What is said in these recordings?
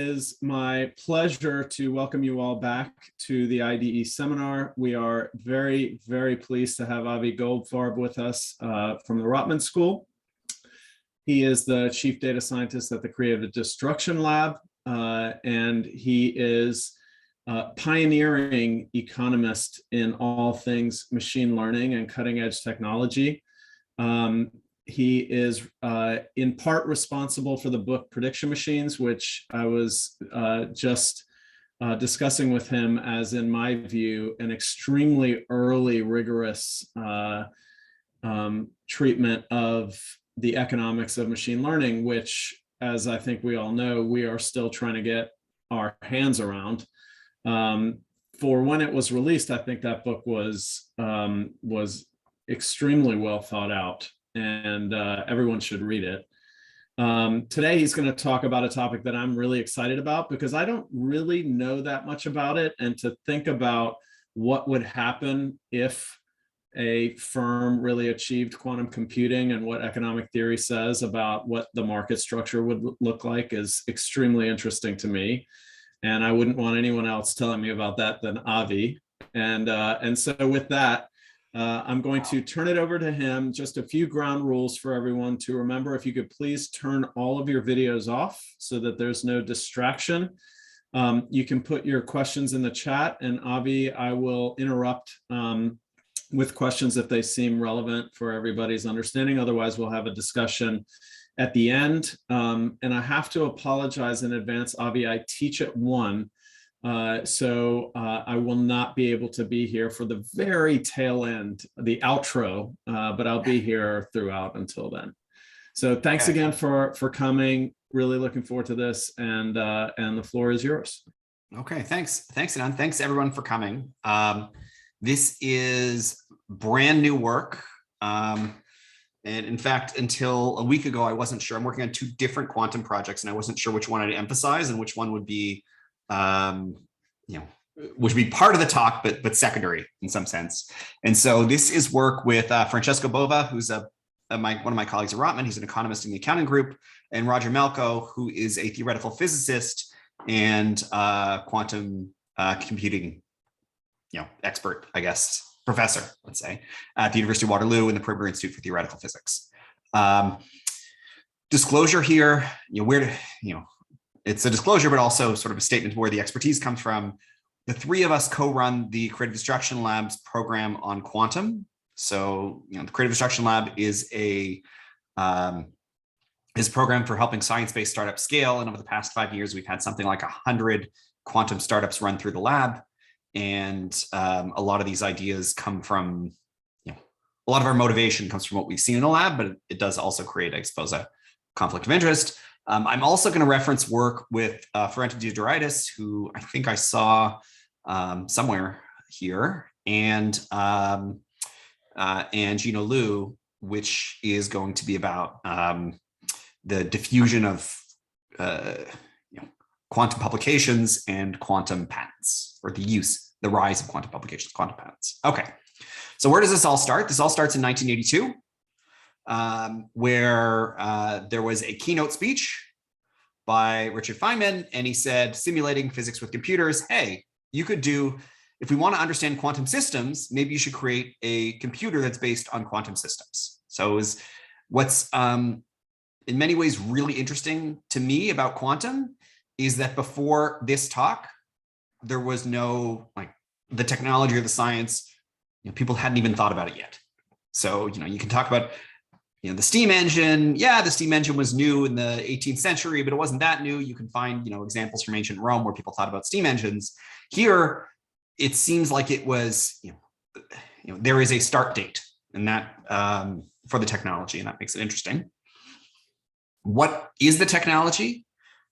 Is my pleasure to welcome you all back to the IDE seminar. We are very, very pleased to have Avi Goldfarb with us from the Rotman School. He is the Chief Data Scientist at the Creative Destruction Lab, and he is a pioneering economist in all things machine learning and cutting edge technology. He is in part responsible for the book Prediction Machines, which I was just discussing with him as, in my view, an extremely early, rigorous treatment of the economics of machine learning, which, as I think we all know, we are still trying to get our hands around. For when it was released, I think that book was extremely well thought out, and everyone should read it. Today, he's going to talk about a topic that I'm really excited about because I don't really know that much about it, and to think about what would happen if a firm really achieved quantum computing and what economic theory says about what the market structure would look like is extremely interesting to me. And I wouldn't want anyone else telling me about that than Avi. And so with that, I'm going to turn it over to him. Just a few ground rules for everyone to remember. If you could please turn all of your videos off so that there's no distraction. You can put your questions in the chat, and Avi, I will interrupt with questions if they seem relevant for everybody's understanding. Otherwise, we'll have a discussion at the end. And I have to apologize in advance, Avi. I teach at 1. So I will not be able to be here for the very tail end, the outro, but I'll be here throughout until then. So thanks again for coming. Really looking forward to this, and the floor is yours. Okay, thanks, Anand. Thanks everyone for coming. This is brand new work. And in fact, until a week ago, I wasn't sure. I'm working on 2 different quantum projects, and I wasn't sure which one I'd emphasize and which one would be which would be part of the talk, but secondary in some sense. And so this is work with Francesco Bova, who's one of my colleagues at Rotman. He's an economist in the accounting group, and Roger Malko, who is a theoretical physicist and quantum computing, expert, I guess, professor, let's say, at the University of Waterloo in the Perimeter Institute for Theoretical Physics. Disclosure here, it's a disclosure, but also sort of a statement where the expertise comes from. The 3 of us co-run the Creative Destruction Lab's program on quantum. So, the Creative Destruction Lab is a program for helping science-based startups scale. And over the past 5 years, we've had something like 100 quantum startups run through the lab. And a lot of these ideas come from, a lot of our motivation comes from what we've seen in the lab, but it does also expose a conflict of interest. I'm also going to reference work with Ferento Diodoritis, who I think I saw somewhere here, and Gino Liu, which is going to be about the diffusion of quantum publications and quantum patents, or the rise of quantum publications, quantum patents. Okay, so where does this all start? This all starts in 1982. Where there was a keynote speech by Richard Feynman, and he said, simulating physics with computers, hey, you could do, if we want to understand quantum systems, maybe you should create a computer that's based on quantum systems. So it was what's in many ways really interesting to me about quantum is that before this talk, there was no, the technology or the science, people hadn't even thought about it yet. So, you can talk about the steam engine. Yeah, the steam engine was new in the 18th century, but it wasn't that new. You can find, examples from ancient Rome where people thought about steam engines. Here, it seems like it was, there is a start date, and that for the technology, and that makes it interesting. What is the technology?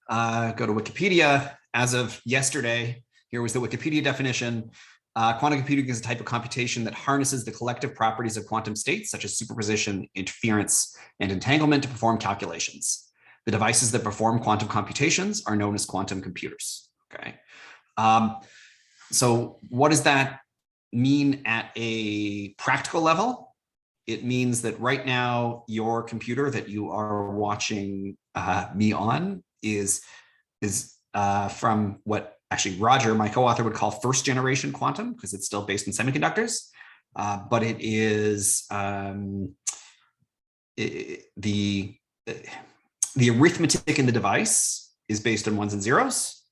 Go to Wikipedia. As of yesterday, here was the Wikipedia definition. Quantum computing is a type of computation that harnesses the collective properties of quantum states, such as superposition, interference, and entanglement to perform calculations. The devices that perform quantum computations are known as quantum computers. Okay. So what does that mean at a practical level? It means that right now, your computer that you are watching me on is from what actually Roger, my co-author, would call first generation quantum, because it's still based in semiconductors. But it is the arithmetic in the device is based on ones and zeros.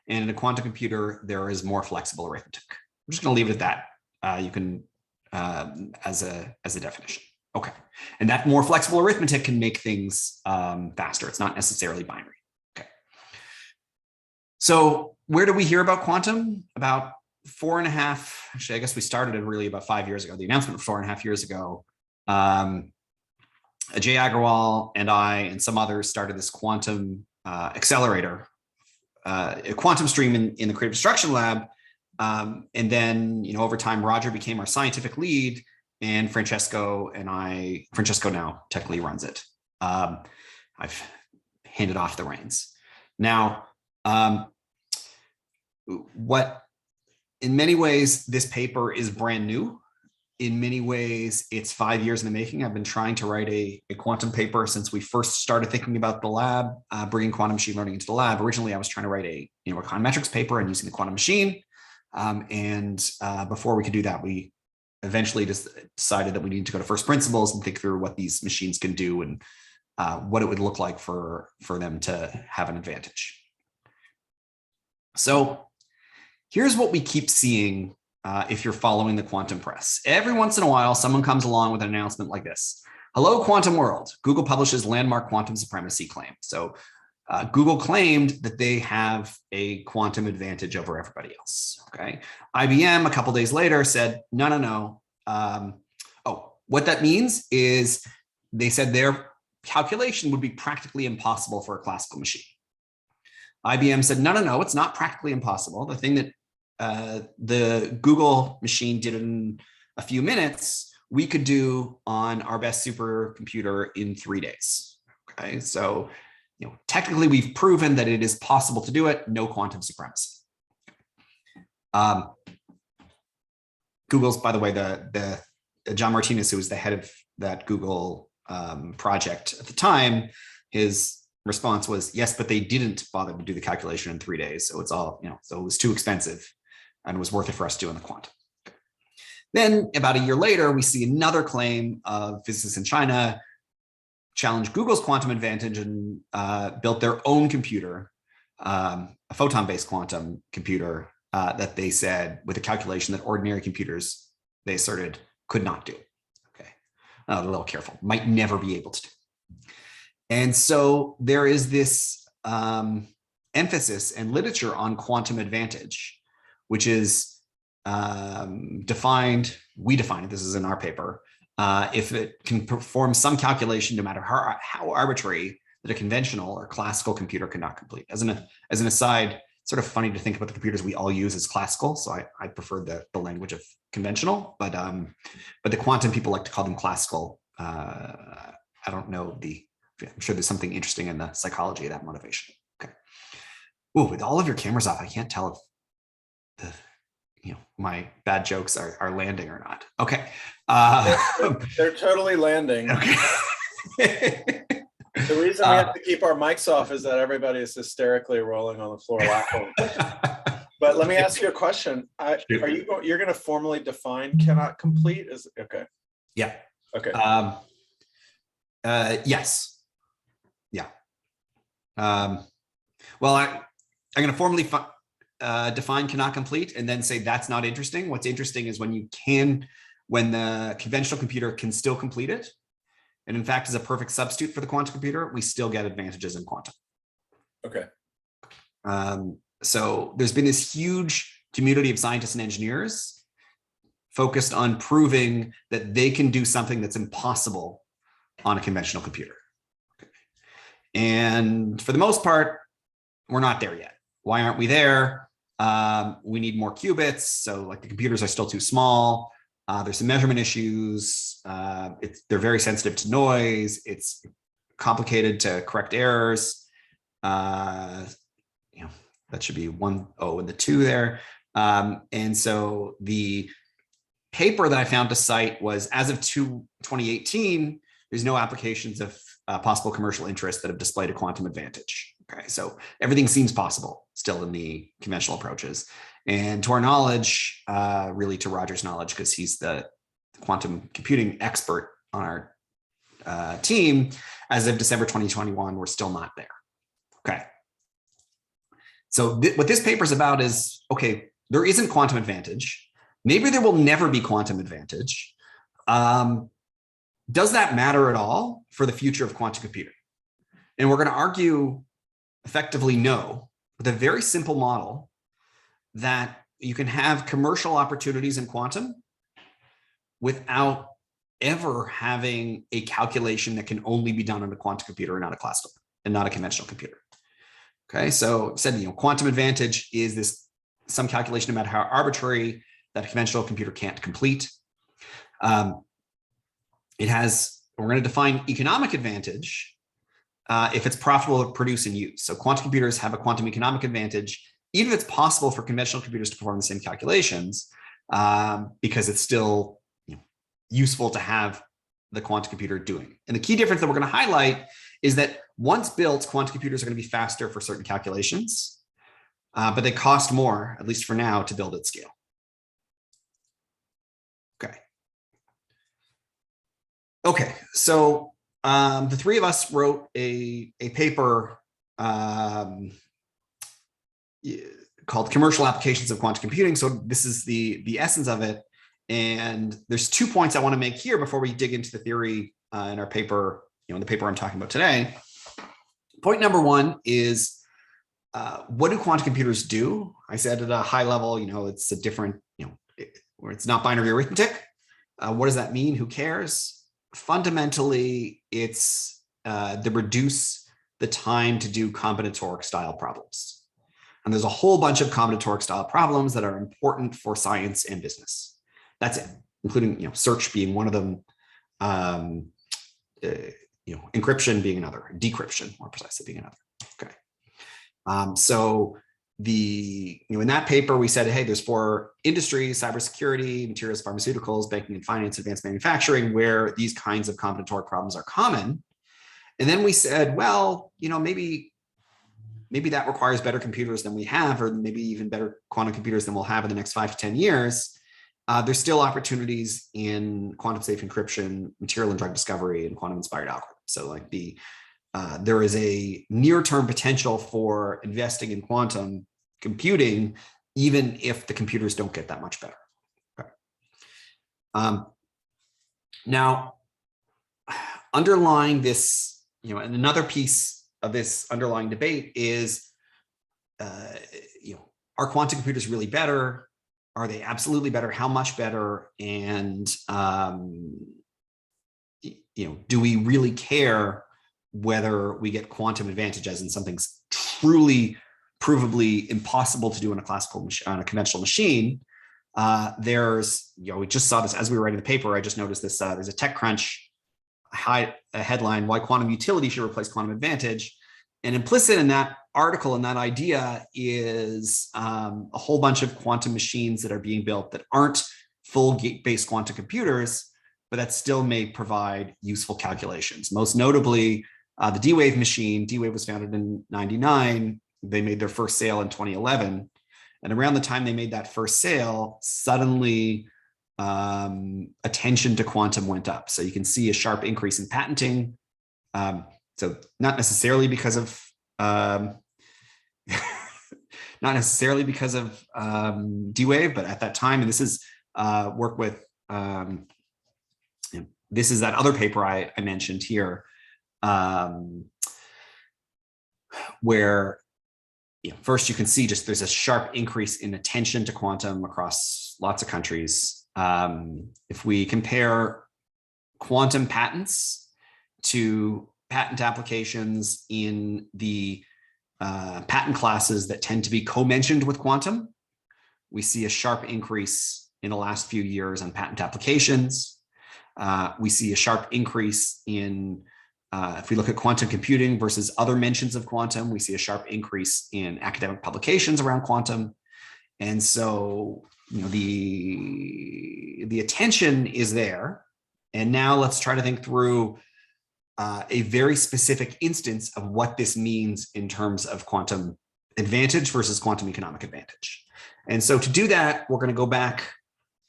And in a quantum computer, there is more flexible arithmetic. I'm just going to leave it at that. You can, as a definition. Okay. And that more flexible arithmetic can make things faster. It's not necessarily binary. Okay. So where do we hear about quantum? About 4.5, actually, I guess we started it really about 5 years ago. The announcement was 4.5 years ago. Jay Agarwal and I and some others started this quantum accelerator, a quantum stream in the creative destruction lab. And then, over time, Roger became our scientific lead, and Francesco now technically runs it. I've handed off the reins. Now, in many ways, this paper is brand new. In many ways, it's 5 years in the making. I've been trying to write a quantum paper since we first started thinking about the lab, bringing quantum machine learning into the lab. Originally, I was trying to write a econometrics paper and using the quantum machine. Before we could do that, we eventually just decided that we needed to go to first principles and think through what these machines can do and what it would look like for them to have an advantage. So here's what we keep seeing if you're following the quantum press. Every once in a while, someone comes along with an announcement like this. Hello, quantum world. Google publishes landmark quantum supremacy claim. So Google claimed that they have a quantum advantage over everybody else. Okay. IBM a couple days later said, no. What that means is they said their calculation would be practically impossible for a classical machine. IBM said, no, it's not practically impossible. The thing that the Google machine did in a few minutes, we could do on our best supercomputer in 3 days. Okay, so technically we've proven that it is possible to do it. No quantum supremacy. Google's, by the way, the John Martinez, who was the head of that Google project at the time, his response was, yes, but they didn't bother to do the calculation in 3 days. So it's all, so it was too expensive and it was worth it for us to do in the quantum. Then about a year later, we see another claim of physicists in China challenged Google's quantum advantage and built their own computer, a photon-based quantum computer that they said with a calculation that ordinary computers, they asserted, could not do. Okay, a little careful, might never be able to do. And so there is this emphasis and literature on quantum advantage, which is defined, we define it, this is in our paper, if it can perform some calculation, no matter how arbitrary, that a conventional or classical computer cannot complete. As an aside, it's sort of funny to think about the computers we all use as classical. So I prefer the language of conventional, but the quantum people like to call them classical. I don't know I'm sure there's something interesting in the psychology of that motivation. Okay. Ooh, with all of your cameras off, I can't tell if my bad jokes are landing or not. Okay. They're totally landing. Okay. The reason we have to keep our mics off is that everybody is hysterically rolling on the floor laughing. But let me ask you a question. You're going to formally define cannot complete? Okay. Yeah. Okay. Yes. Yeah. Well, I'm going to formally define cannot complete and then say that's not interesting. What's interesting is when the conventional computer can still complete it. And in fact, is a perfect substitute for the quantum computer, we still get advantages in quantum. Okay. So there's been this huge community of scientists and engineers focused on proving that they can do something that's impossible on a conventional computer. Okay. And for the most part, we're not there yet. Why aren't we there? We need more qubits. So like the computers are still too small. There's some measurement issues. They're very sensitive to noise. It's complicated to correct errors. That should be 1 O and the 2 there. And so the paper that I found to cite was as of 2018, there's no applications of possible commercial interest that have displayed a quantum advantage. Okay, so everything seems possible still in the conventional approaches. And to our knowledge, really to Roger's knowledge, because he's the quantum computing expert on our team, as of December 2021, we're still not there. Okay. So what this paper is about is, okay, there isn't quantum advantage. Maybe there will never be quantum advantage. Does that matter at all for the future of quantum computing? And we're going to argue effectively no, with a very simple model that you can have commercial opportunities in quantum without ever having a calculation that can only be done on a quantum computer and not a classical and not a conventional computer. Okay, so said, quantum advantage is this some calculation about how arbitrary that a conventional computer can't complete. It has, we're going to define economic advantage if it's profitable to produce and use. So quantum computers have a quantum economic advantage, even if it's possible for conventional computers to perform the same calculations, because it's still useful to have the quantum computer doing. And the key difference that we're going to highlight is that once built, quantum computers are going to be faster for certain calculations, but they cost more, at least for now, to build at scale. Okay. Okay, so the three of us wrote a paper called Commercial Applications of Quantum Computing. So this is the essence of it. And there's 2 points I want to make here before we dig into the theory in our paper, in the paper I'm talking about today. Point number one is, what do quantum computers do? I said at a high level, it's a different, where it's not binary arithmetic. What does that mean? Who cares? Fundamentally, it's they reduce the time to do combinatoric style problems. And there's a whole bunch of combinatoric style problems that are important for science and business. That's it, including search being one of them, encryption being another, decryption more precisely being another. Okay. So in that paper we said, hey, there's 4 industries: cybersecurity, materials, pharmaceuticals, banking and finance, advanced manufacturing, where these kinds of combinatoric problems are common. And then we said, well, maybe that requires better computers than we have, or maybe even better quantum computers than we'll have in the next 5 to 10 years. There's still opportunities in quantum safe encryption, material and drug discovery, and quantum inspired algorithms. So there is a near-term potential for investing in quantum computing, even if the computers don't get that much better. Okay. Now, underlying this, and another piece of this underlying debate is, are quantum computers really better? Are they absolutely better? How much better? And do we really care whether we get quantum advantage, as in something's truly provably impossible to do on a conventional machine? There's, we just saw this as we were writing the paper. I just noticed this. There's a TechCrunch a headline: "Why Quantum Utility Should Replace Quantum Advantage." And implicit in that article and that idea is a whole bunch of quantum machines that are being built that aren't full gate-based quantum computers, but that still may provide useful calculations. Most notably, the D-Wave machine. D-Wave was founded in '99. They made their first sale in 2011. And around the time they made that first sale, suddenly attention to quantum went up. So you can see a sharp increase in patenting. So not necessarily because of D-Wave, but at that time, and this is work with this is that other paper I mentioned here, where first you can see just there's a sharp increase in attention to quantum across lots of countries. If we compare quantum patents to patent applications in the patent classes that tend to be co-mentioned with quantum, we see a sharp increase in the last few years on patent applications. We see a sharp increase in, if we look at quantum computing versus other mentions of quantum, we see a sharp increase in academic publications around quantum. And so, the attention is there. And now let's try to think through, a very specific instance of what this means in terms of quantum advantage versus quantum economic advantage. And so to do that, we're going to go back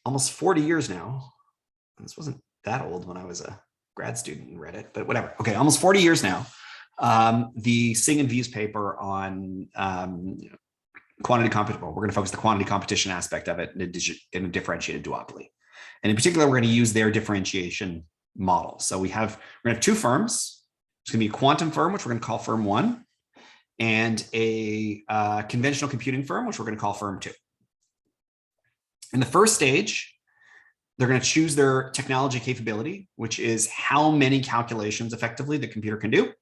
almost 40 years now. This wasn't that old when I was a grad student and read it, but whatever. Okay, almost 40 years now. The Singh and V's paper on quantity competition. Well, we're going to focus the quantity competition aspect of it in a differentiated duopoly. And in particular, we're going to use their differentiation model. So we're going to have two firms. It's going to be a quantum firm, which we're going to call firm 1, and a conventional computing firm, which we're going to call firm 2. In the first stage, they're going to choose their technology capability, which is how many calculations effectively the computer can do.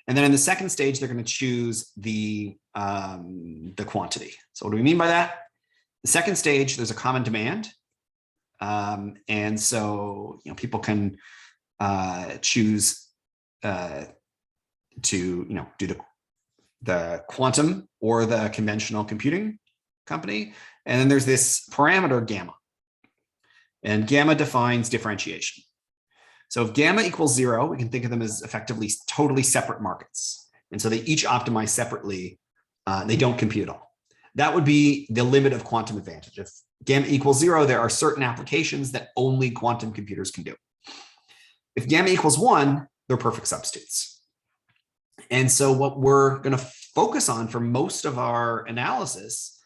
And then in the second stage, they're going to choose the quantity. So what do we mean by that? The second stage, there's a common demand. And so, people can choose to, do the quantum or the conventional computing company. And then there's this parameter gamma. And gamma defines differentiation. So if gamma equals 0, we can think of them as effectively totally separate markets. And so they each optimize separately. They don't compute at all. That would be the limit of quantum advantage. If gamma equals 0, there are certain applications that only quantum computers can do. If gamma equals 1, they're perfect substitutes. And so what we're going to focus on for most of our analysis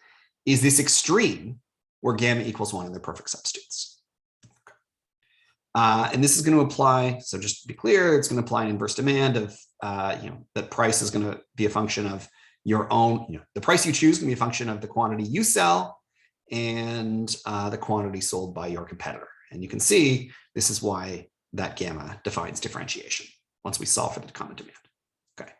is this extreme where gamma equals 1 and they're perfect substitutes. And this is going to apply, so just to be clear, it's going to apply an inverse demand of, that price is going to be a function of your own, the price you choose is going to be a function of the quantity you sell and the quantity sold by your competitor. And you can see this is why that gamma defines differentiation once we solve for the common demand. Okay.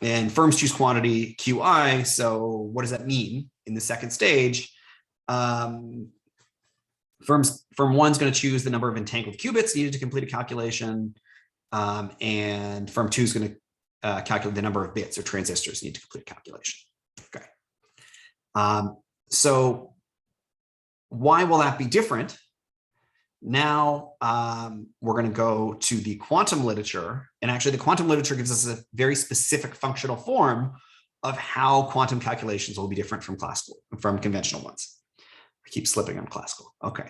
And firms choose quantity QI. So what does that mean in the second stage? Firm 1 is going to choose the number of entangled qubits needed to complete a calculation. And firm 2 is going to calculate the number of bits or transistors needed to complete a calculation. Okay. So why will that be different? Now we're going to go to the quantum literature. And actually, the quantum literature gives us a very specific functional form of how quantum calculations will be different from conventional ones. I keep slipping on classical. Okay.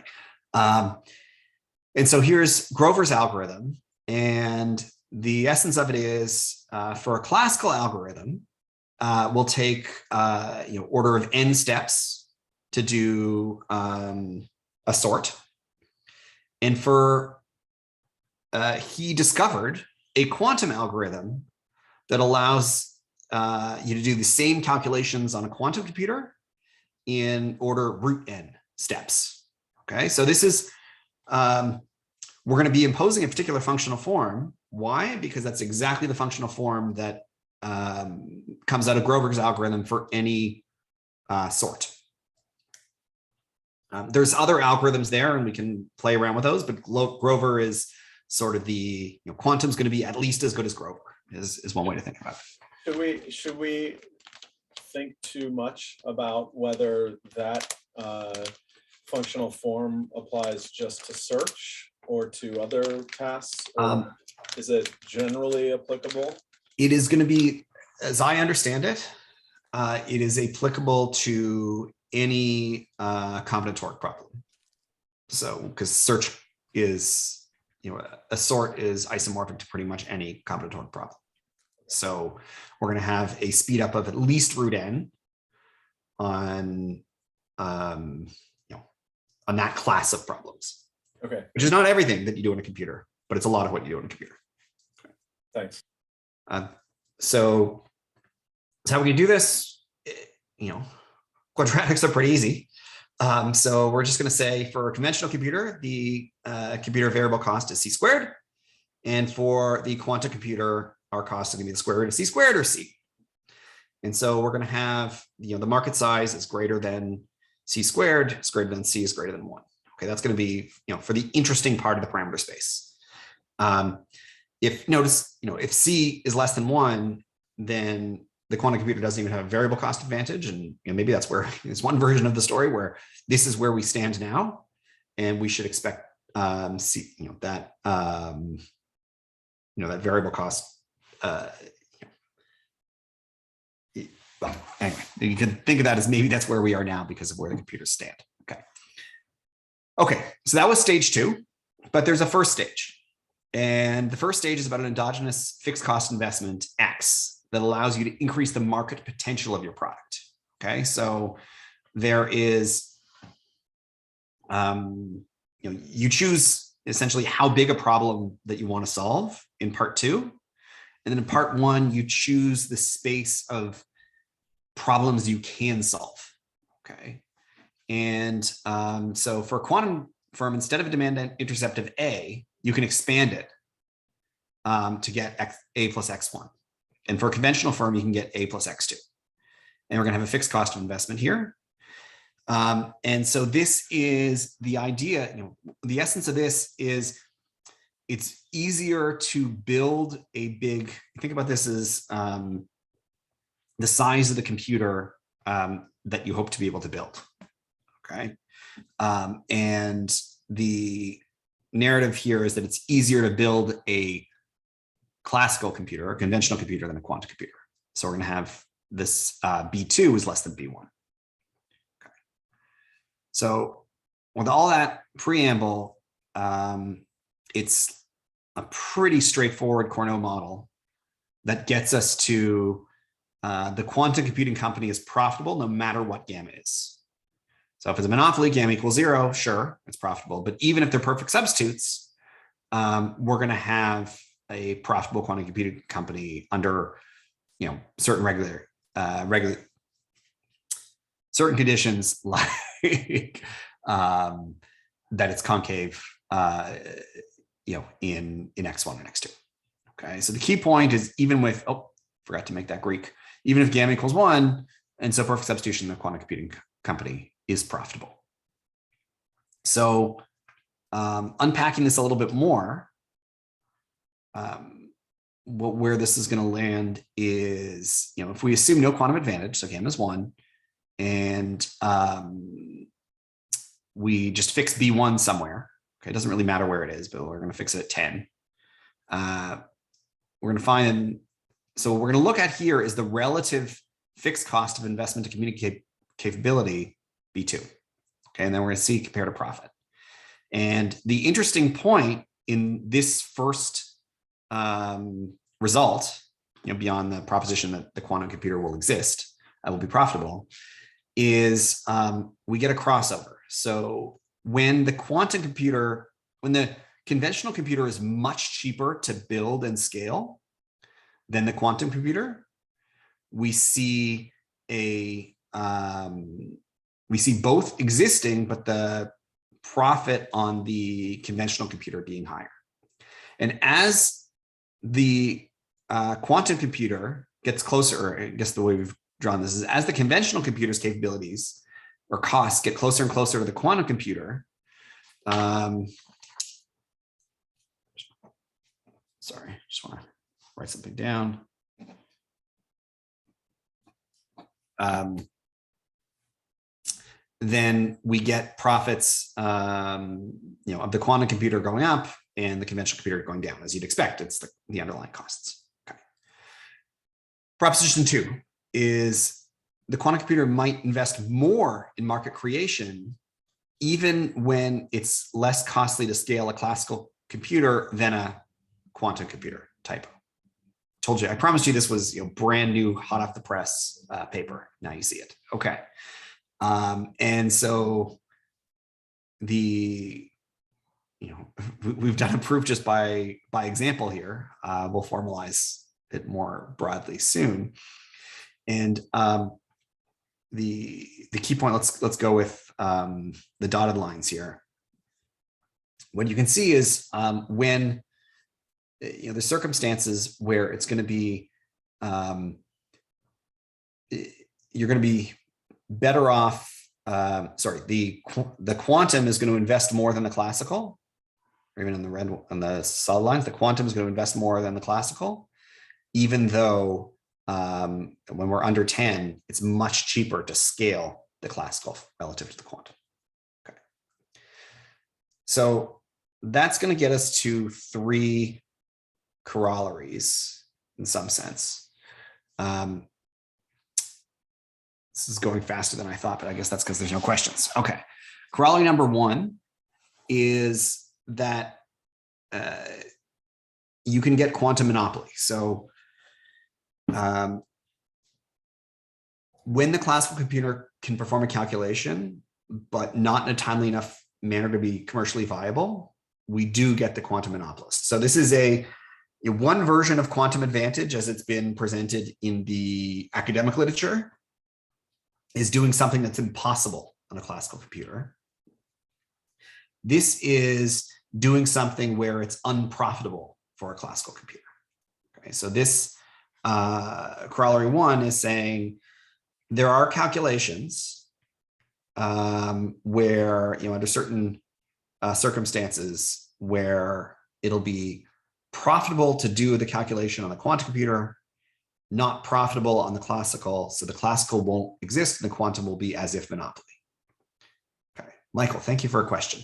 And so here's Grover's algorithm. And the essence of it is for a classical algorithm, we'll take order of n steps to do a sort. And he discovered a quantum algorithm that allows you to do the same calculations on a quantum computer in order root n steps. Okay, so this is, we're going to be imposing a particular functional form. Why? Because that's exactly the functional form that comes out of Grover's algorithm for any sort. There's other algorithms there, and we can play around with those, but Grover is sort of the, quantum's going to be at least as good as Grover is one way to think about it. Should we think too much about whether that functional form applies just to search or to other tasks? Or is it generally applicable? It is going to be, as I understand it, it is applicable to any combinatoric problem. So, because search is, a sort is isomorphic to pretty much any combinatoric problem. So we're going to have a speed up of at least root n on that class of problems. Okay. Which is not everything that you do on a computer, but it's a lot of what you do on a computer. Thanks. So how we can do this, quadratics are pretty easy. So we're just going to say for a conventional computer, the computer variable cost is c squared. And for the quantum computer, our cost is going to be the square root of c squared or c. And so we're going to have, the market size is greater than c squared, is greater than c is greater than 1. Okay, that's going to be, for the interesting part of the parameter space. If c is less than 1, then the quantum computer doesn't even have a variable cost advantage. And maybe that's where it's one version of the story where this is where we stand now. And we should expect that variable cost. Well, anyway, you can think of that as maybe that's where we are now because of where the computers stand. Okay, so that was stage 2, but there's a first stage. And the first stage is about an endogenous fixed cost investment X that allows you to increase the market potential of your product. Okay, so there is, you choose essentially how big a problem that you want to solve in part 2. And then in part 1, you choose the space of problems you can solve. Okay. And so for a quantum firm, instead of a demand intercept of A, you can expand it to get A plus X1. And for a conventional firm, you can get A plus X2. And we're going to have a fixed cost of investment here. And so this is the idea, the essence of this is it's easier to build a big, think about this as the size of the computer that you hope to be able to build. Okay. And the narrative here is that it's easier to build a classical computer, a conventional computer, than a quantum computer. So we're going to have this B2 is less than B1. Okay. So with all that preamble, it's a pretty straightforward Cornell model that gets us to the quantum computing company is profitable no matter what gamma is. So if it's a monopoly, gamma equals 0, sure, it's profitable. But even if they're perfect substitutes, we're going to have a profitable quantum computing company under, certain certain conditions, like that it's concave, in X1 and X2. Okay, so the key point is even with, forgot to make that Greek, even if gamma equals 1, and so perfect substitution, the quantum computing company is profitable. So unpacking this a little bit more, where this is going to land is, if we assume no quantum advantage, so gamma is 1, and we just fix B1 somewhere. Okay, it doesn't really matter where it is, but we're going to fix it at 10. We're going to find, so what we're going to look at here is the relative fixed cost of investment to communicate capability, B2. Okay, and then we're going to see compared to profit. And the interesting point in this first result, beyond the proposition that the quantum computer will exist, will be profitable, is we get a crossover. So when the conventional computer is much cheaper to build and scale than the quantum computer, we see both existing, but the profit on the conventional computer being higher. And as the quantum computer gets closer, or I guess the way we've drawn this is as the conventional computer's capabilities or costs get closer and closer to the quantum computer. Sorry, just want to write something down. Then we get profits, of the quantum computer going up and the conventional computer going down, as you'd expect. It's the underlying costs. Okay. Proposition 2 is the quantum computer might invest more in market creation, even when it's less costly to scale a classical computer than a quantum computer. Typo. Told you, I promised you this was brand new, hot off the press paper. Now you see it. Okay. And so we've done a proof just by example here. We'll formalize it more broadly soon. And the key point, let's go with the dotted lines here. What you can see is when the circumstances where it's going to be you're going to be better off. The quantum is going to invest more than the classical, or even on the solid lines, the quantum is going to invest more than the classical, even though when we're under 10, it's much cheaper to scale the classical relative to the quantum. Okay. So that's going to get us to 3 corollaries in some sense. This is going faster than I thought, but I guess that's because there's no questions. Okay. Corollary number one is that you can get quantum monopoly. So when the classical computer can perform a calculation, but not in a timely enough manner to be commercially viable, we do get the quantum monopolist. So this is one version of quantum advantage as it's been presented in the academic literature, is doing something that's impossible on a classical computer. This is doing something where it's unprofitable for a classical computer. Okay, so this corollary one is saying there are calculations where, under certain circumstances, where it'll be profitable to do the calculation on the quantum computer, not profitable on the classical. So the classical won't exist and the quantum will be as if monopoly. Okay, Michael, thank you for a question.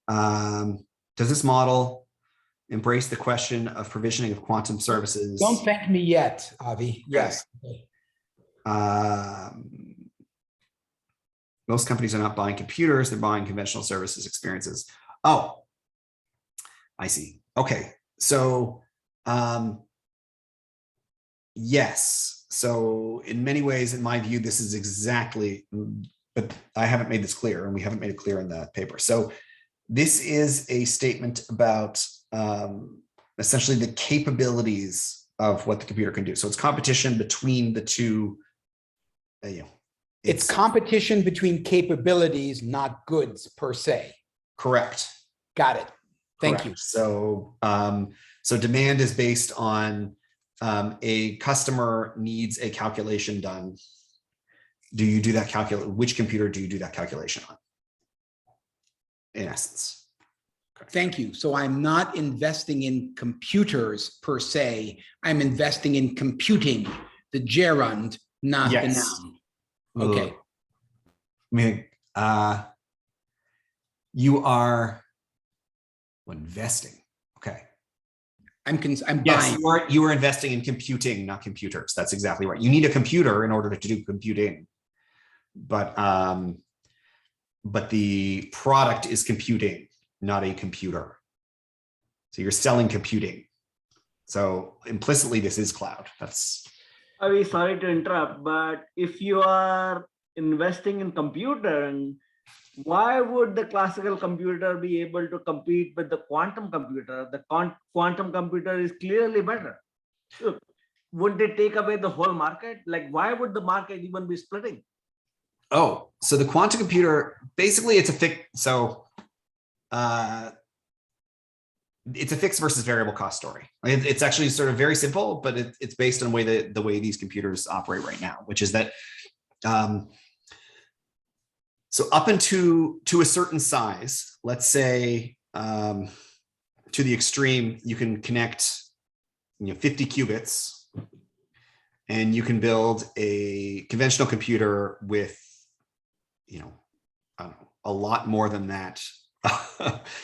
Does this model embrace the question of provisioning of quantum services? Don't thank me yet, Avi. Yes. Most companies are not buying computers, they're buying conventional services experiences. Oh, I see. Okay, so yes. So in many ways, in my view, this is exactly, but I haven't made this clear and we haven't made it clear in the paper. So this is a statement about essentially the capabilities of what the computer can do. So it's competition between the two. It's competition between capabilities, not goods per se. Correct. Got it. Thank you. So, so demand is based on a customer needs a calculation done. Do you do that calculation? Which computer do you do that calculation on? In essence. Okay. Thank you. So I'm not investing in computers per se. I'm investing in computing, the gerund, not the noun. Okay. I mean, you are investing. Okay. I'm yes, buying. you are investing in computing, not computers. That's exactly right. You need a computer in order to do computing, but the product is computing, not a computer. So you're selling computing. So implicitly, this is cloud. That's. Avi, sorry to interrupt, but if you are investing in computer, why would the classical computer be able to compete with the quantum computer? The quantum computer is clearly better. Look, wouldn't it take away the whole market? Like, why would the market even be splitting? Oh, so the quantum computer, basically it's a fixed, so it's a fixed versus variable cost story. It's actually sort of very simple, but it's based on the way these computers operate right now, which is that so up into to a certain size, let's say to the extreme, you can connect 50 qubits, and you can build a conventional computer with I don't know, a lot more than that.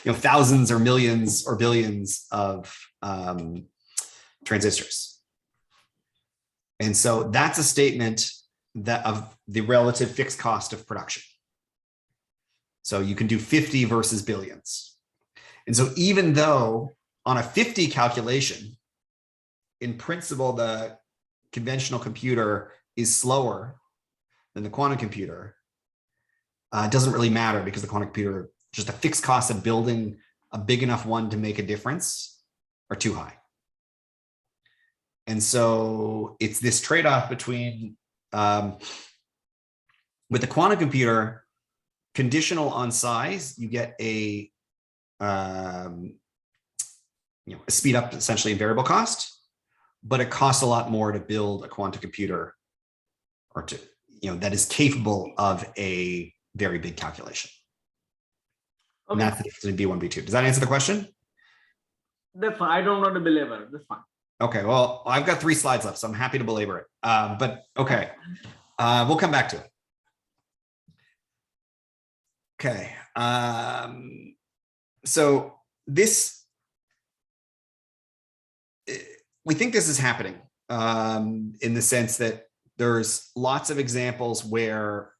Thousands or millions or billions of transistors. And so that's a statement that of the relative fixed cost of production. So you can do 50 versus billions. And so even though on a 50 calculation, in principle, the conventional computer is slower than the quantum computer, it doesn't really matter because the quantum computer, just the fixed cost of building a big enough one to make a difference are too high. And so it's this trade-off between, with the quantum computer, conditional on size, you get a speed up essentially in variable cost, but it costs a lot more to build a quantum computer or to, that is capable of a very big calculation. Okay. And that's the difference in B1, B2. Does that answer the question? That's fine. I don't want to belabor it. That's fine. Okay, well, I've got 3 slides left, so I'm happy to belabor it. But okay, we'll come back to it. Okay, so this we think this is happening in the sense that there's lots of examples where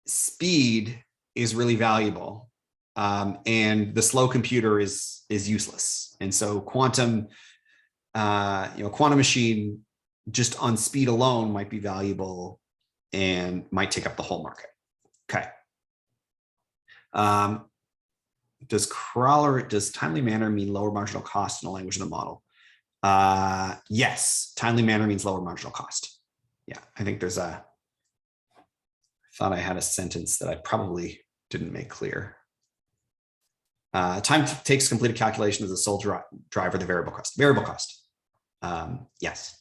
speed is really valuable, and the slow computer is useless. And so quantum, quantum machine just on speed alone might be valuable and might take up the whole market. Okay. Does timely manner mean lower marginal cost in the language of the model? Yes, timely manner means lower marginal cost. Yeah, I think there's I thought I had a sentence that I probably didn't make clear. Time takes completed calculation as the sole driver, the variable cost. Variable cost. Yes.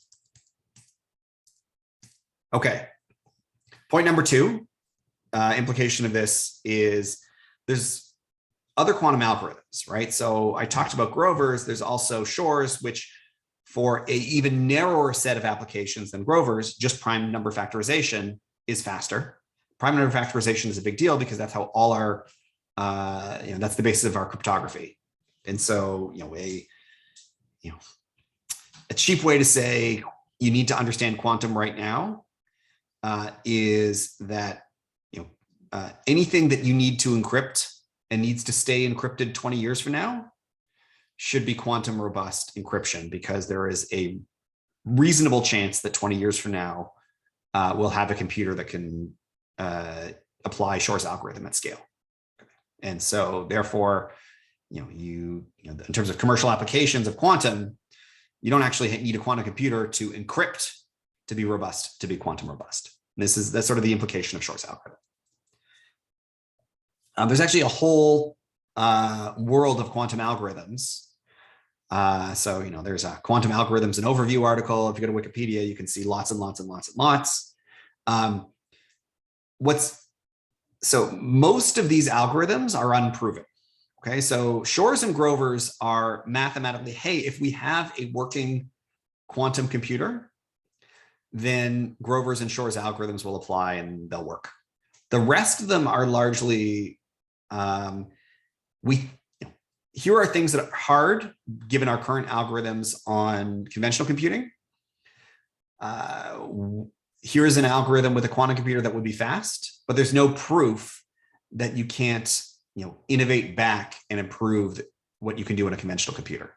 Okay. Point number 2, implication of this is there's other quantum algorithms, right? So I talked about Grover's, there's also Shor's, which for a even narrower set of applications than Grover's, just prime number factorization is faster. Prime number factorization is a big deal because that's how all our, that's the basis of our cryptography. And so, a cheap way to say you need to understand quantum right now is that, anything that you need to encrypt and needs to stay encrypted 20 years from now should be quantum robust encryption, because there is a reasonable chance that 20 years from now, we'll have a computer that can apply Shor's algorithm at scale. And so therefore, in terms of commercial applications of quantum, you don't actually need a quantum computer to encrypt to be robust, to be quantum robust. And that's sort of the implication of Shor's algorithm. There's actually a whole world of quantum algorithms. So, there's a quantum algorithms and overview article. If you go to Wikipedia, you can see lots and lots and lots and lots. So most of these algorithms are unproven. Okay, so Shor's and Grover's are mathematically, hey, if we have a working quantum computer, then Grover's and Shor's algorithms will apply and they'll work. The rest of them are largely, here are things that are hard given our current algorithms on conventional computing. Here is an algorithm with a quantum computer that would be fast, but there's no proof that you can't, innovate back and improve what you can do in a conventional computer.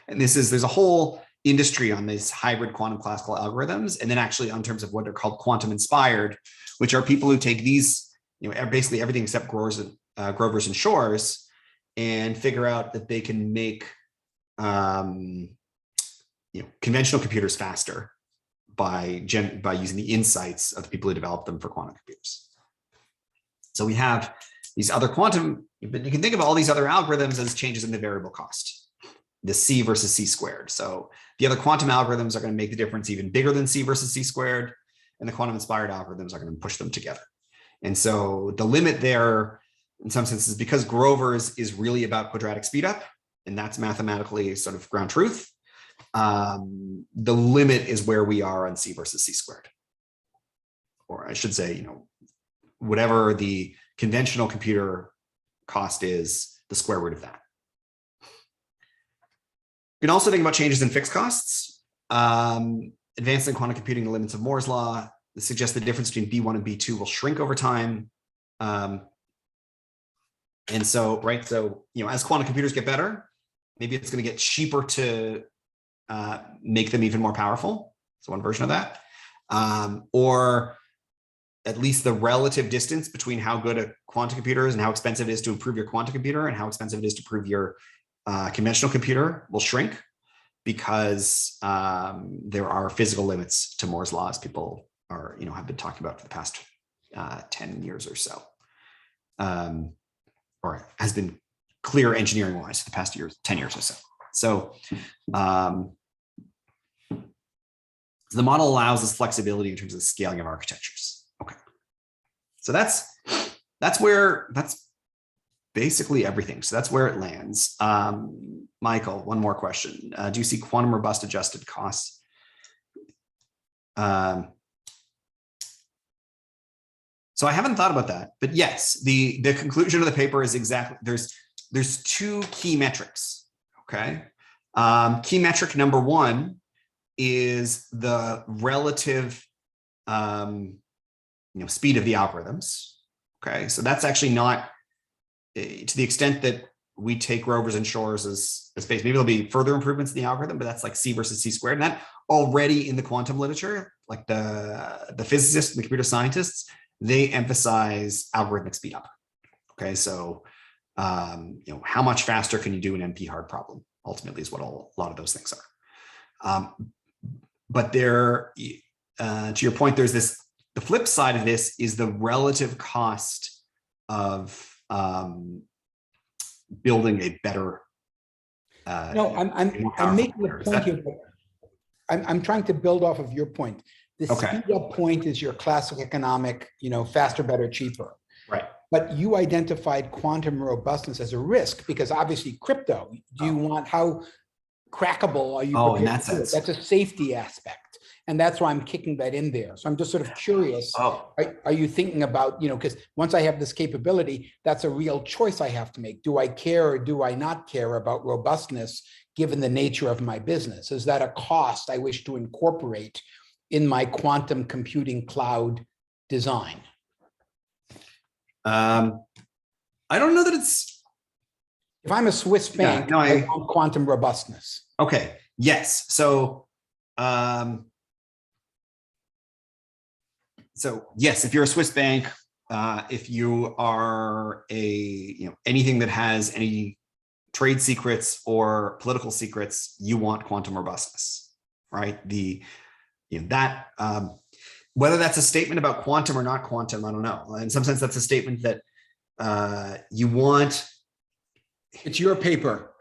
And there's a whole industry on these hybrid quantum classical algorithms, and then actually in terms of what are called quantum inspired, which are people who take these, basically everything except Grover's and Shor's, and figure out that they can make, conventional computers faster by using the insights of the people who develop them for quantum computers. So we have these other quantum, but you can think of all these other algorithms as changes in the variable cost, the C versus C squared. So the other quantum algorithms are going to make the difference even bigger than C versus C squared, and the quantum inspired algorithms are going to push them together. And so the limit there, in some senses, because Grover's is really about quadratic speedup, and that's mathematically sort of ground truth, the limit is where we are on C versus C squared. Or I should say, whatever the conventional computer cost is, the square root of that. You can also think about changes in fixed costs. Advancing quantum computing, the limits of Moore's law, suggests the difference between B1 and B2 will shrink over time. And so, as quantum computers get better, maybe it's going to get cheaper to make them even more powerful. So one version of that. Or at least the relative distance between how good a quantum computer is and how expensive it is to improve your quantum computer and how expensive it is to improve your conventional computer will shrink, because there are physical limits to Moore's law, as people are, have been talking about for the past 10 years or so, or has been clear engineering wise for the past 10 years or so. So the model allows us flexibility in terms of the scaling of architectures. Okay, so that's basically everything. So that's where it lands. Michael, one more question. Do you see quantum robust adjusted costs? So I haven't thought about that, but yes, the conclusion of the paper is exactly, there's two key metrics, okay? Key metric number one is the relative speed of the algorithms. Okay, so that's actually not, to the extent that we take rovers and shores as base. Maybe there'll be further improvements in the algorithm, but that's like C versus C squared. And that already in the quantum literature, like the physicists, the computer scientists, they emphasize algorithmic speed up. Okay, so how much faster can you do an NP hard problem? Ultimately, is what a lot of those things are. But there, to your point, there's this. The flip side of this is the relative cost of building a better. No, I'm making a point here. I'm trying to build off of your point. The speed up point is your classic economic, faster, better, cheaper. Right. But you identified quantum robustness as a risk because obviously crypto. Do you want how crackable are you? Oh, in that sense, that's a safety aspect, and that's why I'm kicking that in there. So I'm just sort of curious. Oh, are you thinking about because once I have this capability, that's a real choice I have to make. Do I care or do I not care about robustness given the nature of my business? Is that a cost I wish to incorporate in my quantum computing cloud design? I don't know that it's. If I'm a Swiss bank, I want quantum robustness. Okay. Yes. So yes, if you're a Swiss bank, if you are anything that has any trade secrets or political secrets, you want quantum robustness, right? Whether that's a statement about quantum or not quantum, I don't know. In some sense, that's a statement that you want. It's your paper.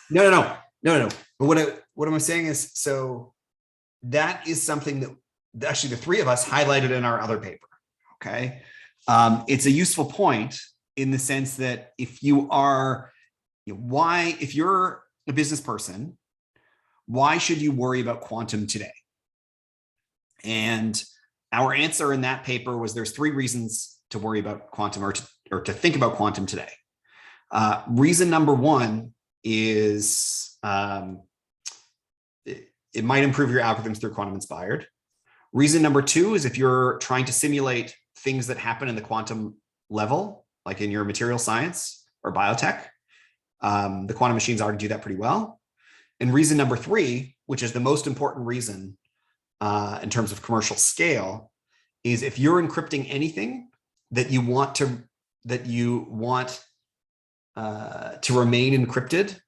No. But what I'm saying is, so that is something that actually the three of us highlighted in our other paper. Okay, it's a useful point in the sense that if you are, if you're a business person, why should you worry about quantum today? And our answer in that paper was there's three reasons to worry about quantum or to think about quantum today. Reason number one is it might improve your algorithms through quantum inspired. Reason number two is if you're trying to simulate things that happen in the quantum level, like in your material science or biotech, the quantum machines already do that pretty well. And reason number three, which is the most important reason in terms of commercial scale, is if you're encrypting anything that you want to remain encrypted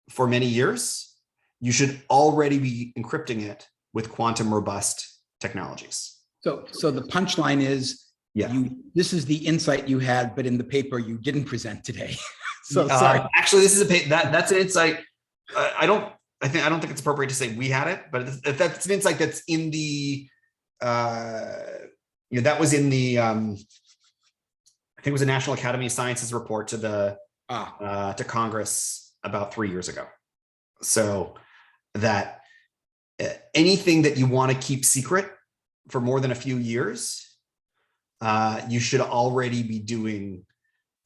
for many years, you should already be encrypting it with quantum robust technologies. So the punchline is, this is the insight you had, but in the paper you didn't present today. So sorry. Actually, this is that's an insight. I don't think it's appropriate to say we had it, but that's an insight that's in the that was in the I think it was a National Academy of Sciences report to the to Congress about 3 years ago. So that anything that you want to keep secret for more than a few years, you should already be doing.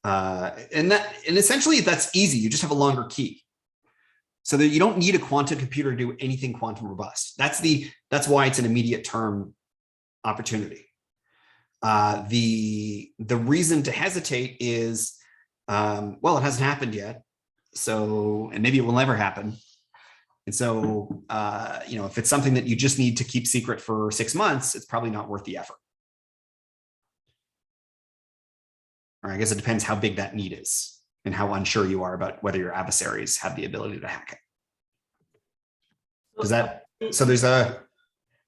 And essentially that's easy. You just have a longer key. So that you don't need a quantum computer to do anything quantum robust. That's why it's an immediate term opportunity. The reason to hesitate is, well, it hasn't happened yet. So, and maybe it will never happen. And so, if it's something that you just need to keep secret for 6 months, it's probably not worth the effort. Or I guess it depends how big that need is and how unsure you are about whether your adversaries have the ability to hack it. So there's a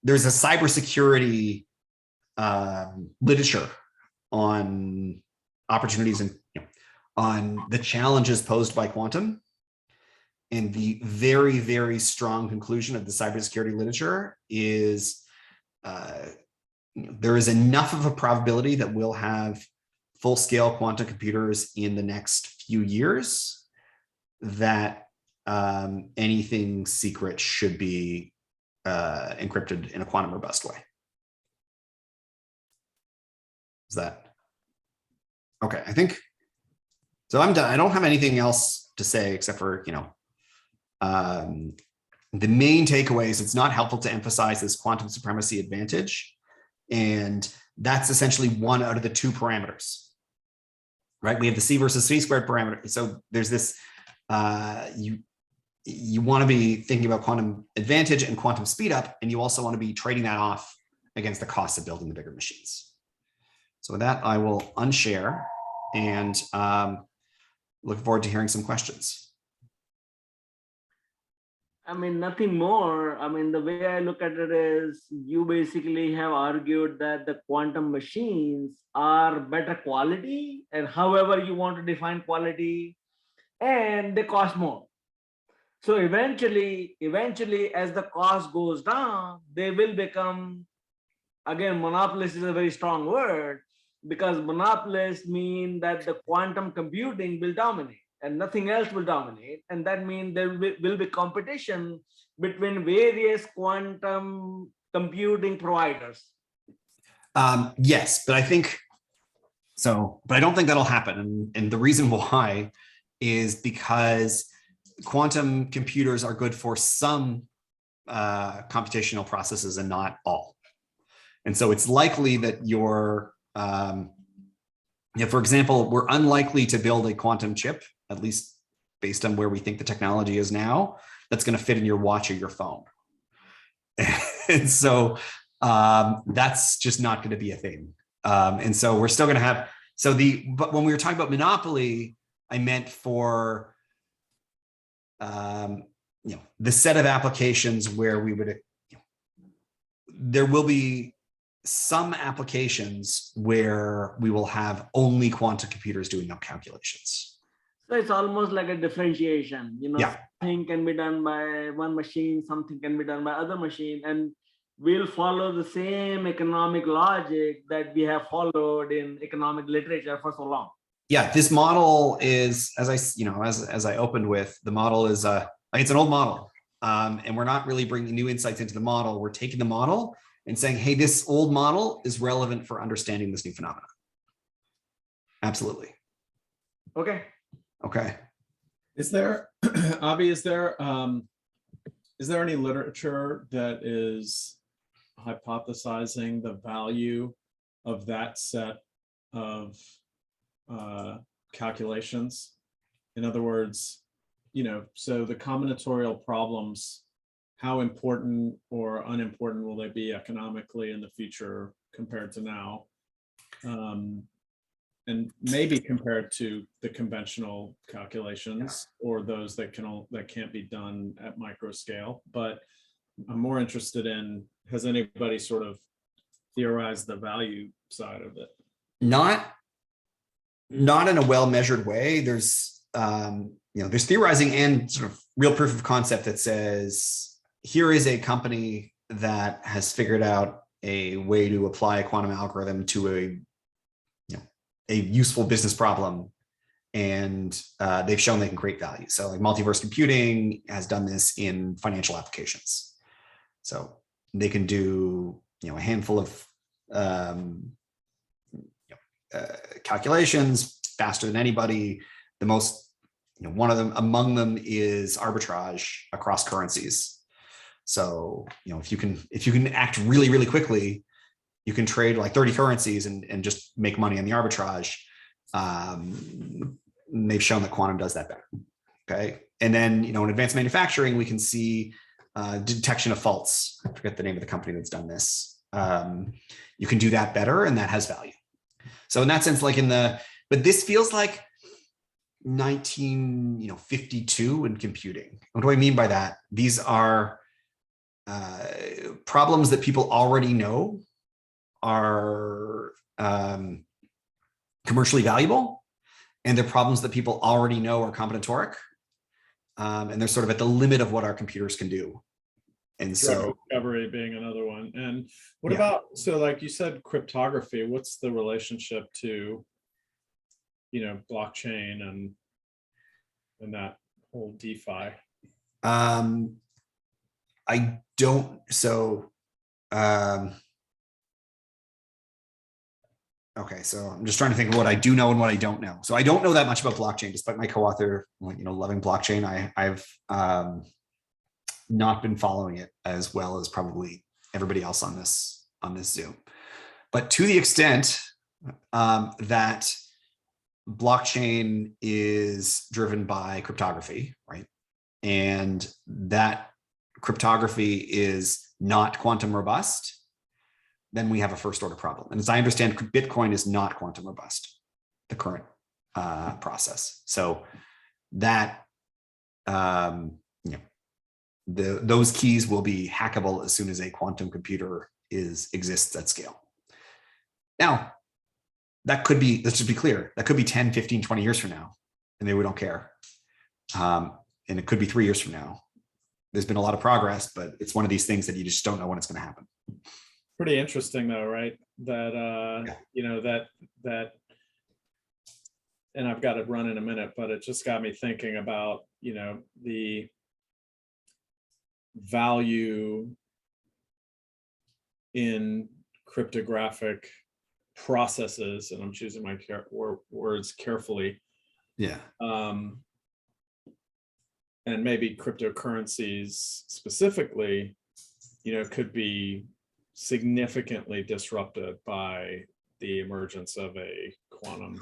cybersecurity literature on opportunities and on the challenges posed by quantum. And the very, very strong conclusion of the cybersecurity literature is there is enough of a probability that we'll have full-scale quantum computers in the next few years that anything secret should be encrypted in a quantum robust way. Is that okay? I think so. I'm done. I don't have anything else to say except for the main takeaway is it's not helpful to emphasize this quantum supremacy advantage. And that's essentially one out of the two parameters, right? We have the C versus C squared parameter. So there's this, you want to be thinking about quantum advantage and quantum speed up, and you also want to be trading that off against the cost of building the bigger machines. So with that, I will unshare and look forward to hearing some questions. I mean, nothing more. I mean, the way I look at it is you basically have argued that the quantum machines are better quality, and however you want to define quality, and they cost more. So eventually, as the cost goes down, they will become, again, monopolist is a very strong word, because monopolists mean that the quantum computing will dominate and nothing else will dominate. And that means there will be competition between various quantum computing providers. Yes, but I think so, but I don't think that'll happen. And the reason why is because quantum computers are good for some computational processes and not all. And so it's likely that for example, we're unlikely to build a quantum chip, at least based on where we think the technology is now, that's going to fit in your watch or your phone. And so that's just not going to be a thing. And so we're still going to have, but when we were talking about monopoly, I meant for, the set of applications where we would, there will be some applications where we will have only quantum computers doing up calculations. So it's almost like a differentiation, Yeah. Something can be done by one machine, something can be done by other machine, and we'll follow the same economic logic that we have followed in economic literature for so long. Yeah, this model is, as I opened with, the model is it's an old model, and we're not really bringing new insights into the model. We're taking the model and saying, hey, this old model is relevant for understanding this new phenomenon. Absolutely. Okay. Okay. Is there, Avi, is there any literature that is hypothesizing the value of that set of calculations? In other words, so the combinatorial problems, how important or unimportant will they be economically in the future compared to now? And maybe compared to the conventional calculations or those that can't be done at micro scale. But I'm more interested in, has anybody sort of theorized the value side of it? Not in a well-measured way. There's there's theorizing and sort of real proof of concept that says, here is a company that has figured out a way to apply a quantum algorithm to a useful business problem, and they've shown they can create value. So like multiverse computing has done this in financial applications. So they can do a handful of calculations faster than anybody. The most, one of them among them is arbitrage across currencies. So if you can act really, really quickly, you can trade like 30 currencies and just make money on the arbitrage. They've shown that quantum does that better. Okay. And then, in advanced manufacturing, we can see detection of faults. I forget the name of the company that's done this. You can do that better, and that has value. So in that sense, but this feels like 1952 in computing. What do I mean by that? These are problems that people already know are commercially valuable, and they're problems that people already know are combinatoric, and they're sort of at the limit of what our computers can do. And so discovery being another one. And what about, so like you said, cryptography, what's the relationship to blockchain and that whole DeFi? I don't, so okay, so I'm just trying to think of what I do know and what I don't know. So I don't know that much about blockchain, despite my co-author, loving blockchain. not been following it as well as probably everybody else on this Zoom. But to the extent that blockchain is driven by cryptography, right? And that cryptography is not quantum robust, then we have a first order problem. And as I understand, Bitcoin is not quantum robust, the current process. So that, those keys will be hackable as soon as a quantum computer exists at scale. Now, that could be, let's just be clear, that could be 10, 15, 20 years from now, and we don't care. And it could be 3 years from now. There's been a lot of progress, but it's one of these things that you just don't know when it's going to happen. Pretty interesting though, right? That, that, and I've got it run in a minute, but it just got me thinking about, the value in cryptographic processes, and I'm choosing my words carefully. Yeah. And maybe cryptocurrencies specifically, could be significantly disrupted by the emergence of a quantum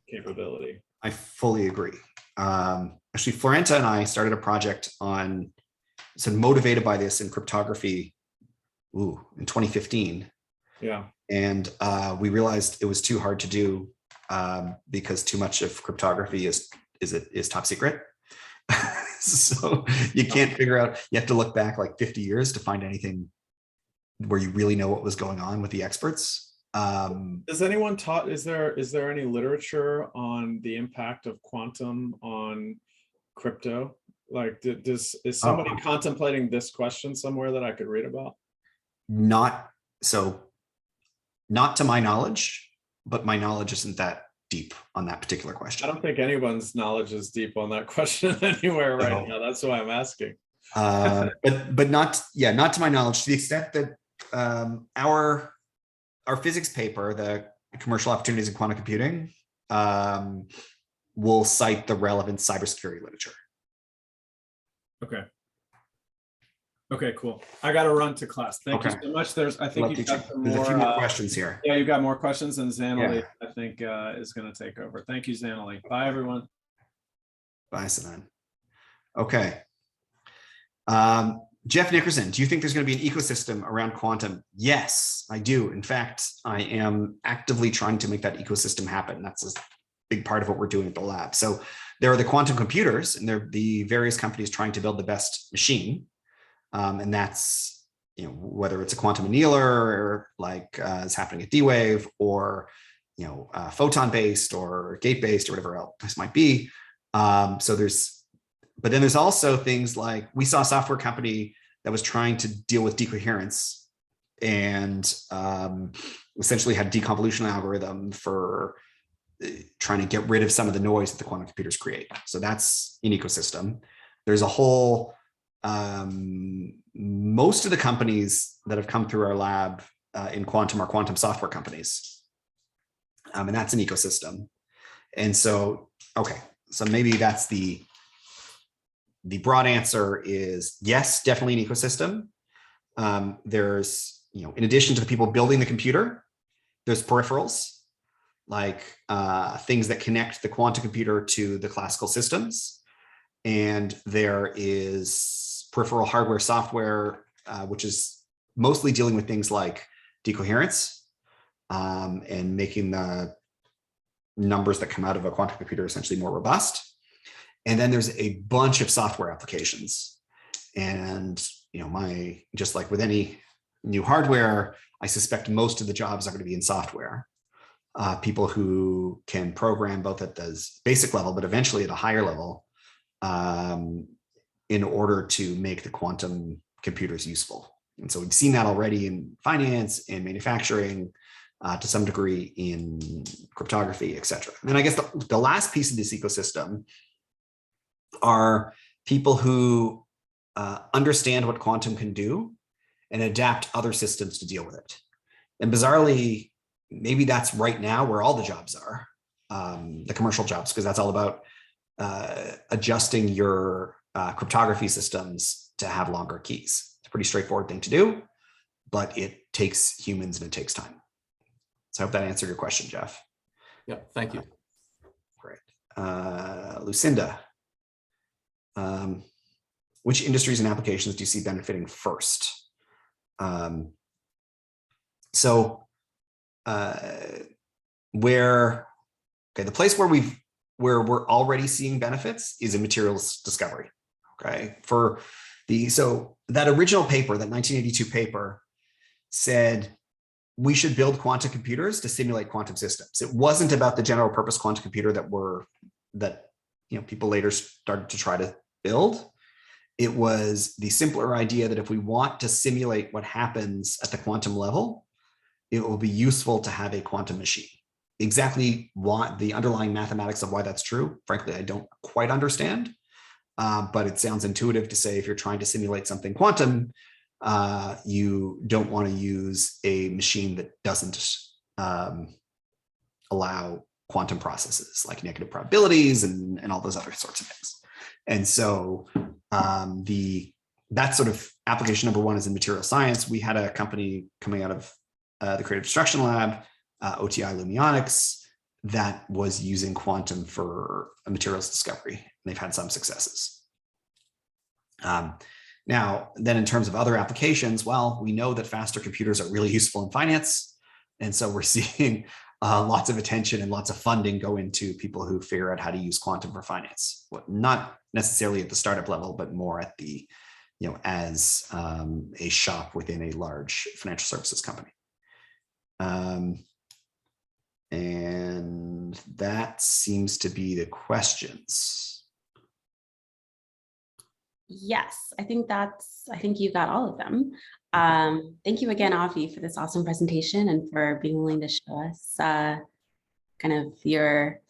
capability. I fully agree. Actually, Florenta and I started a project on, so motivated by this in cryptography, in 2015. Yeah. And we realized it was too hard to do because too much of cryptography is top secret. So you can't figure out, you have to look back like 50 years to find anything where you really know what was going on with the experts. Does anyone is there any literature on the impact of quantum on crypto? Like, is somebody contemplating this question somewhere that I could read about? Not to my knowledge, but my knowledge isn't that deep on that particular question. I don't think anyone's knowledge is deep on that question anywhere right now. That's why I'm asking. But not to my knowledge, to the extent that our physics paper, the commercial opportunities in quantum computing, will cite the relevant cybersecurity literature. Okay, cool. I got to run to class. Thank you so much. I think you've got some more. There's a few more questions here. Yeah, you've got more questions, and Zanali, I think, is going to take over. Thank you, Zanali. Bye, everyone. Bye, Sanan. Okay. Jeff Nickerson, do you think there's going to be an ecosystem around quantum? Yes, I do. In fact, I am actively trying to make that ecosystem happen. That's a big part of what we're doing at the lab. So there are the quantum computers, and they're the various companies trying to build the best machine. And that's, whether it's a quantum annealer like is happening at D-Wave, or, photon-based or gate-based or whatever else this might be. But then there's also things like, we saw a software company that was trying to deal with decoherence and essentially had a deconvolution algorithm for trying to get rid of some of the noise that the quantum computers create. So that's an ecosystem. There's a whole, most of the companies that have come through our lab in quantum are quantum software companies. And that's an ecosystem. And so, so maybe that's the broad answer is yes, definitely an ecosystem. There's, in addition to the people building the computer, there's peripherals, like things that connect the quantum computer to the classical systems. And there is peripheral hardware, software, which is mostly dealing with things like decoherence and making the numbers that come out of a quantum computer essentially more robust. And then there's a bunch of software applications. And, just like with any new hardware, I suspect most of the jobs are going to be in software. People who can program both at the basic level, but eventually at a higher level, in order to make the quantum computers useful. And so we've seen that already in finance and manufacturing, to some degree in cryptography, et cetera. And then I guess the last piece of this ecosystem are people who understand what quantum can do and adapt other systems to deal with it. And bizarrely, maybe that's right now where all the jobs are, the commercial jobs, because that's all about adjusting your cryptography systems to have longer keys. It's a pretty straightforward thing to do, but it takes humans and it takes time. So I hope that answered your question, Jeff. Yeah, thank you. Great. Lucinda, which industries and applications do you see benefiting first? The place where we're already seeing benefits is in materials discovery. Okay, so that original paper, that 1982 paper, said we should build quantum computers to simulate quantum systems. It wasn't about the general purpose quantum computer that people later started to try to build. It was the simpler idea that if we want to simulate what happens at the quantum level, it will be useful to have a quantum machine. Exactly what the underlying mathematics of why that's true, frankly, I don't quite understand. But it sounds intuitive to say if you're trying to simulate something quantum, you don't want to use a machine that doesn't allow quantum processes like negative probabilities and all those other sorts of things. And so that's sort of application number one is in material science. We had a company coming out of the Creative Destruction Lab, OTI Lumionics, that was using quantum for materials discovery. They've had some successes. Now, then in terms of other applications, well, we know that faster computers are really useful in finance. And so we're seeing lots of attention and lots of funding go into people who figure out how to use quantum for finance. Not necessarily at the startup level, but more at the, as a shop within a large financial services company. And that seems to be the questions. Yes, I think you got all of them. Thank you again, Avi, for this awesome presentation and for being willing to show us kind of your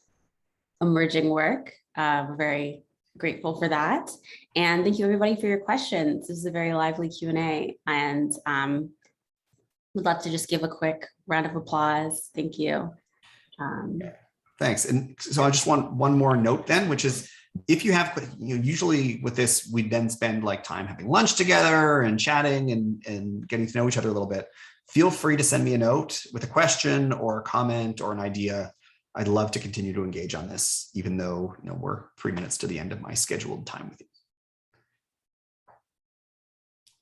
emerging work. We're very grateful for that. And thank you everybody for your questions. This is a very lively Q&A, and would love to just give a quick round of applause. Thank you. Thanks. And so I just want one more note then, which is if you have, usually with this, we then spend like time having lunch together and chatting and getting to know each other a little bit. Feel free to send me a note with a question or a comment or an idea. I'd love to continue to engage on this, even though we're 3 minutes to the end of my scheduled time with you.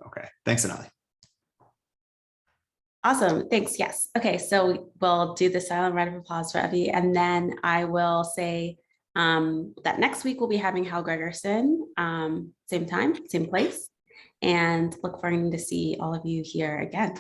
Okay, thanks, Anali. Awesome, thanks, yes. Okay, so we'll do the silent round of applause for Avi, and then I will say that next week we'll be having Hal Gregerson, same time, same place, and look forward to see all of you here again.